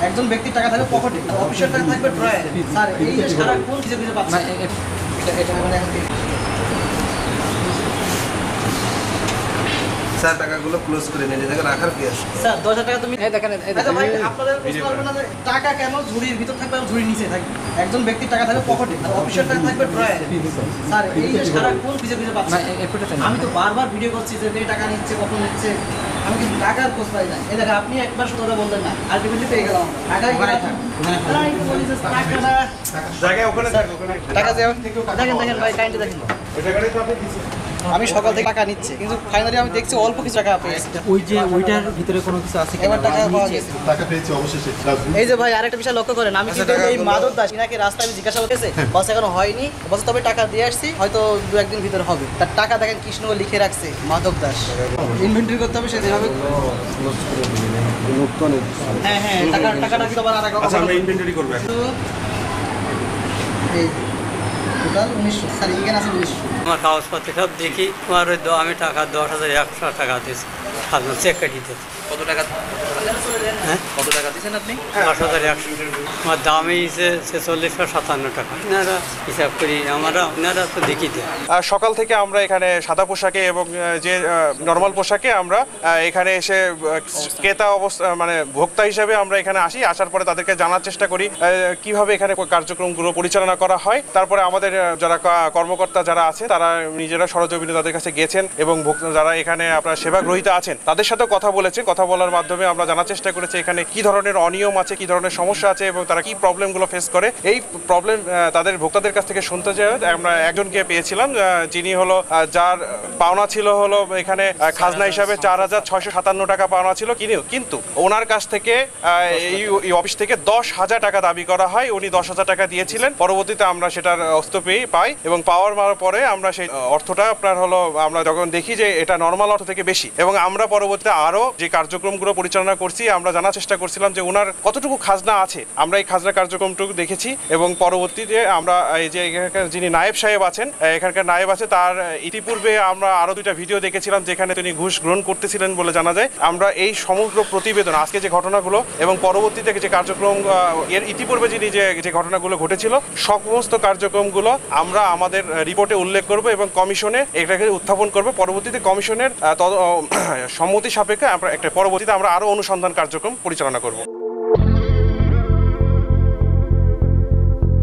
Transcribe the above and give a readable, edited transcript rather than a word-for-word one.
একজন ব্যক্তির টাকা থাকবে পকেটে, অফিসের টাকা থাকবে ড্রয়ারে। স্যার এই যে সারাক্ষণ কিছু কিছু পাচ্ছে এটা মানে স্যার টাকাগুলো ক্লোজ করে নিয়ে জায়গায় রাখার কি আছে? স্যার 10,000 টাকা তুমি দেখেন আচ্ছা ভাই আপনাদের প্রশ্ন করবে না যে টাকা কেন ঝুড়ির ভিতর থাকবে আর ঝুড়ির নিচে থাকবে? একজন ব্যক্তির টাকা থাকবে পকেটে, অফিসের টাকা থাকবে ড্রয়ারে। স্যার এই যে সারাক্ষণ কিছু কিছু পাচ্ছে আমি তো বারবার ভিডিও করছি যে এই টাকা নিচ্ছে কখন নিচ্ছে, আমি কিন্তু টাকার খোঁজ পাই না। এই দেখেন আপনি একবার সততা বললেন না, আলটিমেটলি পেয়ে গেলাম টাকা জায়গায় ওখানে টাকা দেখেন দেখেন ভাই কাইন্ডলি দেখেন আমি সকাল থেকে টাকা নিচ্ছে কিন্তু ফাইনালি আমি দেখছি অল্প কিছু টাকা পেয়েছি। ওই যে ওইটার ভিতরে কোনো কিছু আছে এবার টাকা পাওয়া গেছে। টাকা পেয়েছি অবশেষে। এই যে ভাই আরেকটা বিষয় লক্ষ্য করেন, আমি কিন্তু এই মাদক দাস ইনাকে রাস্তায় আমি জিজ্ঞাসা করতেছে বস এখনো হয়নি, বস তবে টাকা দিয়ে আসছি হয়তো 2-1 দিন ভিতরে হবে। তার টাকা দেখেন কৃষ্ণ লিখে রাখছে মাদক দাস। ইনভেন্টরি করতে হবে সেভাবে। হ্যাঁ হ্যাঁ টাকাটা কিন্তু আবার আরেকবার আচ্ছা আমরা ইনভেন্টরি করব এখন। এই টোটাল 1900 স্যার এখানে আছে 1900। আমার কাগজপত্র সব দেখি তোমার ওই আমি টাকা 10,100 টাকা দিয়েছি সাধারণ চেক কাটিতে। কত টাকা? হ্যাঁ কত টাকা দিয়েছেন আপনি? 10,100 আমার দামই 4657 টাকা। আপনারা হিসাব করি ওনারা তো দেখি দেয়। সকাল থেকে আমরা এখানে সাদা পোশাকে এবং যে নর্মাল পোশাকে আমরা এখানে এসে ক্রেতা অবস্থা মানে ভোক্তা হিসাবে আমরা এখানে আসি। আসার পরে তাদেরকে জানার চেষ্টা করি কিভাবে এখানে কার্যক্রমগুলো পরিচালনা করা হয়। তারপরে আমাদের যারা কর্মকর্তা যারা আছে তারা নিজেরা সরজমিনে তাদের কাছে গেছেন এবং যারা এখানে আপনার সেবা গ্রহীতা আছেন তাদের সাথে কথা বলেছেন। কথা বলার মাধ্যমে আমরা জানার চেষ্টা করেছি এখানে কি ধরনের অনিয়ম আছে, কি ধরনের সমস্যা আছে এবং তারা কি প্রবলেমগুলো ফেস করে। এই প্রবলেম তাদের ভোক্তাদের কাছ থেকে শুনতে চাই। আমরা একজনকে পেয়েছিলাম যিনি হলো যার পাওনা ছিল হলো এখানে খাজনা হিসাবে 4,657 টাকা পাওনা ছিল, কিন্তু ওনার কাছ থেকে এই অফিস থেকে 10,000 টাকা দাবি করা হয়। উনি 10,000 টাকা দিয়েছিলেন। পরবর্তীতে আমরা সেটার অস্ত পাই এবং পাওয়ার পরে আমরা সেই অর্থটা আপনার হলো আমরা যখন দেখি যে এটা নর্মাল অর্থ থেকে বেশি এবং আমরা পরবর্তীতে আরো যে কার্যক্রমগুলো পরিচালনা করছি আমরা জানার চেষ্টা করছিলাম যে ওনার কতটুকু খাজনা আছে। আমরা এই খাজনা কার্যক্রমটুকু দেখেছি এবং পরবর্তীতে আমরা এই যে এখানকার যিনি নায়েব সাহেব আছেন এখানকার নায়েব আছে তার ইতিপূর্বে আমরা আরো 2টা ভিডিও দেখেছিলাম যেখানে তিনি ঘুষ গ্রহণ করতেছিলেন বলে জানা যায়। আমরা এই সমগ্র প্রতিবেদন আজকে যে ঘটনাগুলো এবং পরবর্তীতে যে কার্যক্রম এর ইতিপূর্বে যে ঘটনাগুলো ঘটেছিল সমস্ত কার্যক্রমগুলো আমরা আমাদের রিপোর্টে উল্লেখ করব এবং কমিশনে এটাকে উত্থাপন করব। পরবর্তীতে কমিশনের সম্মতি সাপেক্ষে আমরা পরবর্তীতে আমরা আরো অনুসন্ধান কার্যক্রম পরিচালনা করব।